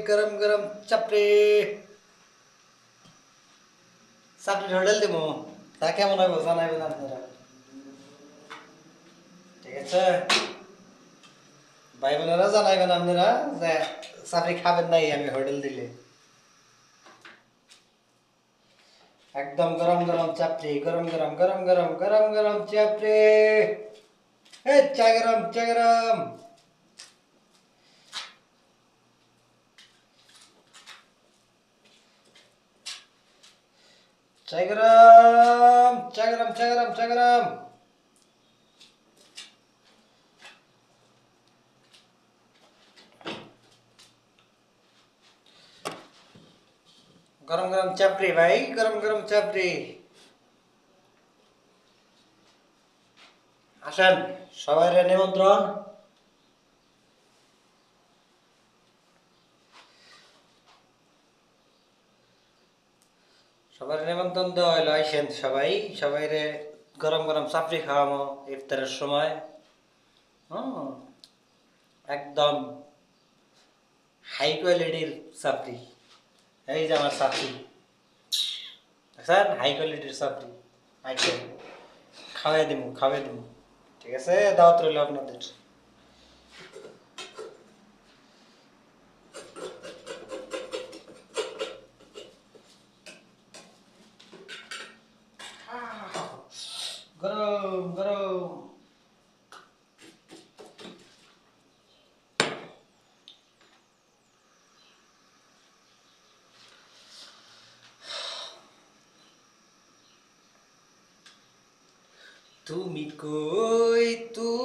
गरम गरम चापড়ি চাপড়ি হোটেল দিব তা কেমন হবে জানাবেন আপনারা ঠিক আছে ভাই বোনেরা জানাবেন আপনারা যে চাপড়ি খাবেন নাই আমি হোটেল দিলে একদম গরম গরম চাপড়ি গরম গরম গরম গরম গরম গরম চাপড়ি এ চা গরম চা গরম চা গরম চা গরম চা গরম চা গরম गरम गरम चापड़ी भाई गरम गरम चापड़ी আসেন সবাই নিমন্ত্রণ সবাই নিমন্ত্রণ দেওয়া হইলো আইসেন সবাই সবাই গরম গরম চাপড়ি খাওয়ামো ইফতারের সময় একদম হাই কোয়ালিটির চাপড়ি এই যে আমার চাপড়ি স্যার হাই কোয়ালিটির চাপড়ি আইসেন খাওয়াই দিব ঠিক আছে দাওয়াত রইল আপনাদের গরম গরম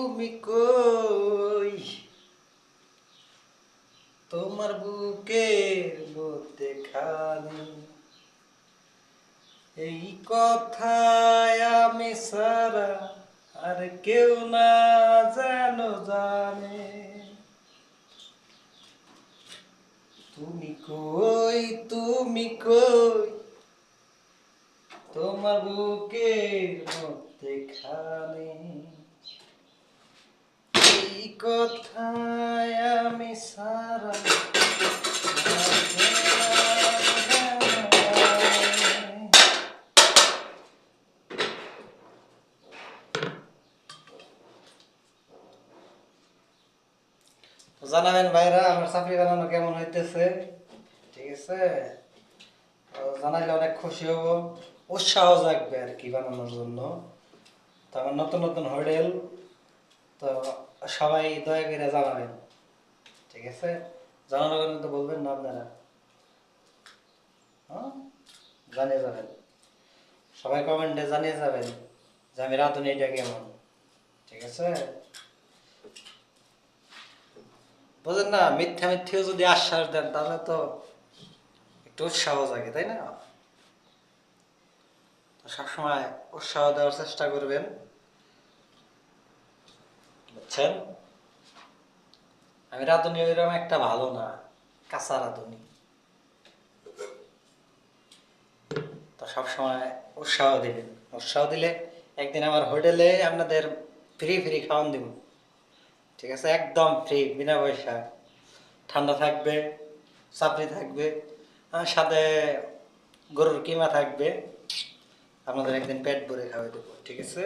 তুমি কই তোমার বুকের মধ্যে খানি এই কথায় আমি সারা আর কেউ না জানে তুমি কই তোমার বুকের মধ্যে খানি এই কথায় আমি সারা জানাবেন ভাইরা আমার চাকরি বানানো কেমন হইতেছে ঠিক আছে জানাইলে অনেক খুশি হব উৎসাহ জাগবে আর কি বানানোর জন্য তো আমার নতুন নতুন হোটেল তো সবাই দয়া করে জানাবেন ঠিক আছে জানানোর জন্য তো বলবেন না আপনারা জানিয়ে যাবেন সবাই কমেন্টে জানিয়ে যাবেন যে আমি রাঁধুনি এটা কেমন ঠিক আছে বুঝেন না মিথ্যেও যদি আশ্বাস দেন তাহলে তো একটু উৎসাহ জাগে তাই না সবসময় উৎসাহ দেওয়ার চেষ্টা করবেন বুঝছেন আমি রাঁধুনি ওইরকম একটা ভালো না কাঁচা রাঁধুনি তো সবসময় উৎসাহ দিবেন উৎসাহ দিলে একদিন আমার হোটেলে আপনাদের ফ্রি খাওয়ান দিব ঠিক আছে একদম ফ্রি বিনা পয়সা ঠান্ডা থাকবে চাপড়ি থাকবে সাথে গরুর কিমা থাকবে আপনাদের একদিন পেট ভরে খাওয়াই দেবো ঠিক আছে